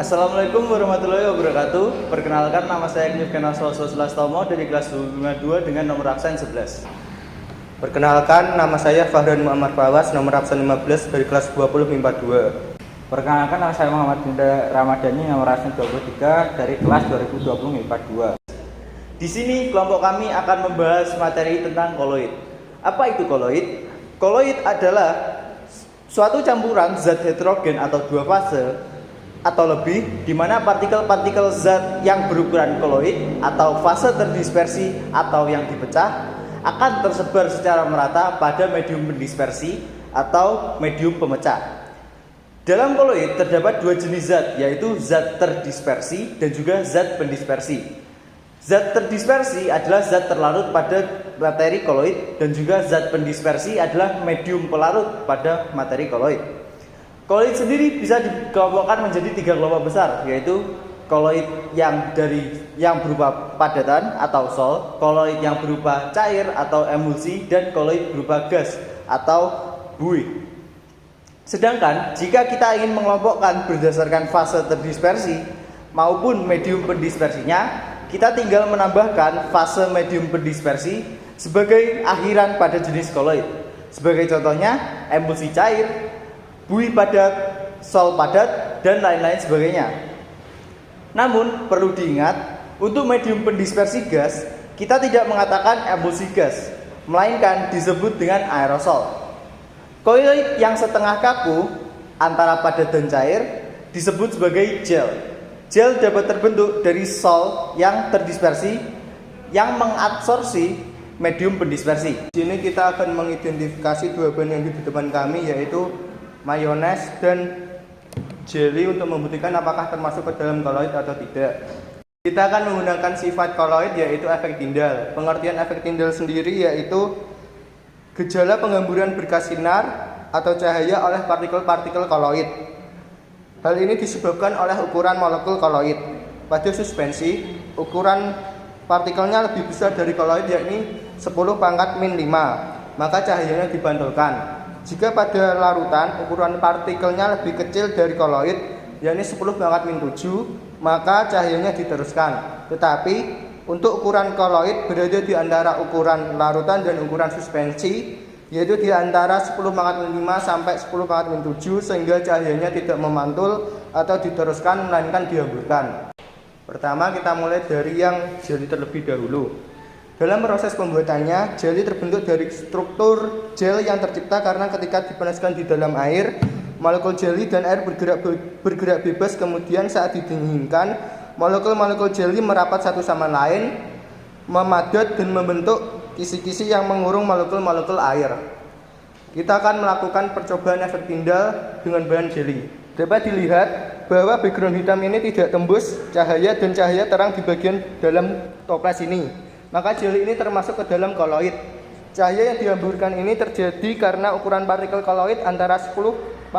Assalamualaikum warahmatullahi wabarakatuh. Perkenalkan, nama saya Knifken Aswaso Sulastomo dari kelas 2 dengan nomor absen 11. Perkenalkan, nama saya Fahran Muhammad Fawas, nomor absen 15 dari kelas 20 MIPA 2. Perkenalkan, nama saya Muhammad Dinda Ramadhani, nomor absen 23 dari kelas 2020 MIPA 2. Di sini kelompok kami akan membahas materi tentang koloid. Apa itu koloid? Koloid adalah suatu campuran zat heterogen atau dua fase atau lebih, di mana partikel-partikel zat yang berukuran koloid atau fase terdispersi atau yang dipecah akan tersebar secara merata pada medium pendispersi atau medium pemecah. Dalam koloid terdapat dua jenis zat, yaitu zat terdispersi dan juga zat pendispersi. Zat terdispersi adalah zat terlarut pada materi koloid dan juga zat pendispersi adalah medium pelarut pada materi koloid. Koloid sendiri bisa dikelompokkan menjadi tiga kelompok besar, yaitu koloid yang berupa padatan atau sol, koloid yang berupa cair atau emulsi, dan koloid berupa gas atau buih. Sedangkan jika kita ingin mengelompokkan berdasarkan fase terdispersi maupun medium pendispersinya, kita tinggal menambahkan fase medium pendispersi sebagai akhiran pada jenis koloid. Sebagai contohnya, emulsi cair, buih padat, sol padat, dan lain-lain sebagainya. Namun perlu diingat, untuk medium pendispersi gas, kita tidak mengatakan emulsi gas, melainkan disebut dengan aerosol. Koloid yang setengah kaku antara padat dan cair disebut sebagai gel. Gel dapat terbentuk dari sol yang terdispersi yang mengabsorpsi medium pendispersi. Di sini kita akan mengidentifikasi dua bahan yang di depan kami, yaitu mayones dan jelly, untuk membuktikan apakah termasuk ke dalam koloid atau tidak. Kita akan menggunakan sifat koloid, yaitu efek Tyndall. Pengertian efek Tyndall sendiri yaitu gejala penghamburan berkas sinar atau cahaya oleh partikel-partikel koloid. Hal ini disebabkan oleh ukuran molekul koloid. Pada suspensi, ukuran partikelnya lebih besar dari koloid, yakni 10⁻⁵, maka cahayanya dipantulkan. Jika pada larutan ukuran partikelnya lebih kecil dari koloid, yakni 10⁻⁷, maka cahayanya diteruskan. Tetapi untuk ukuran koloid berada di antara ukuran larutan dan ukuran suspensi, yaitu di antara 10⁻⁵ sampai 10⁻⁷, sehingga cahayanya tidak memantul atau diteruskan, melainkan dihamburkan. Pertama, kita mulai dari yang jelly terlebih dahulu. Dalam proses pembuatannya, jelly terbentuk dari struktur gel yang tercipta karena ketika dipanaskan di dalam air, molekul jelly dan air bergerak bebas. Kemudian saat didinginkan, molekul-molekul jelly merapat satu sama lain, memadat dan membentuk kisi-kisi yang mengurung molekul-molekul air. Kita akan melakukan percobaan efek Tyndall dengan bahan jelly. Dapat dilihat bahwa background hitam ini tidak tembus cahaya dan cahaya terang di bagian dalam toples ini. Maka jelly ini termasuk ke dalam koloid. Cahaya yang dihamburkan ini terjadi karena ukuran partikel koloid antara 10⁻⁵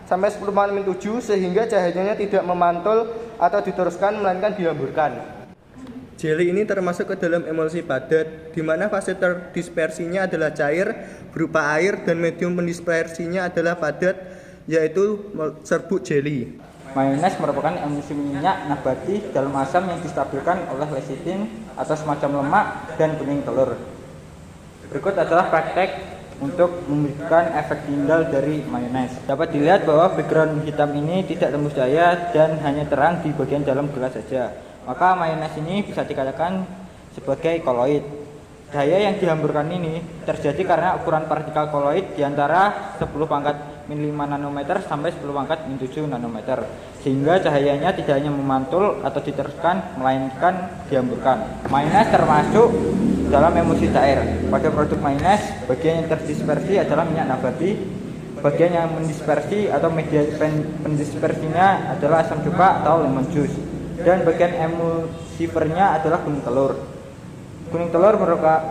sampai 10⁻⁷, sehingga cahayanya tidak memantul atau diteruskan, melainkan dihamburkan. Jelly ini termasuk ke dalam emulsi padat, di mana fase terdispersinya adalah cair berupa air dan medium pendispersinya adalah padat, yaitu serbuk jelly. Mayones merupakan emulsi minyak nabati dalam asam yang distabilkan oleh lecitin atau semacam lemak dan kuning telur. Berikut adalah praktek untuk memberikan efek Tyndall dari mayones. Dapat dilihat bahwa background hitam ini tidak tembus cahaya dan hanya terang di bagian dalam gelas saja. Maka mayones ini bisa dikatakan sebagai koloid. Cahaya yang dihamburkan ini terjadi karena ukuran partikel koloid di antara 10⁻⁵ nanometer sampai 10⁻⁷ nanometer, sehingga cahayanya tidak hanya memantul atau diteruskan, melainkan dihamburkan. Mayones termasuk dalam emulsi cair. Pada produk mayones, bagian yang terdispersi adalah minyak nabati, bagian yang mendispersi atau media pendispersinya adalah asam cuka atau lemon juice, dan bagian emulsifernya adalah kuning telur. Kuning telur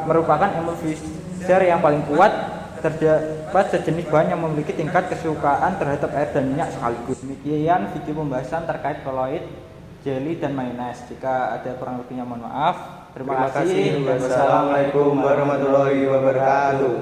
merupakan emulsifier yang paling kuat. Terdapat sejenis bahan yang memiliki tingkat kesukaan terhadap air dan minyak sekaligus. Demikian video pembahasan terkait koloid, jelly, dan mayones. Jika ada kurang lebihnya mohon maaf. Terima kasih. Wassalamualaikum warahmatullahi wabarakatuh.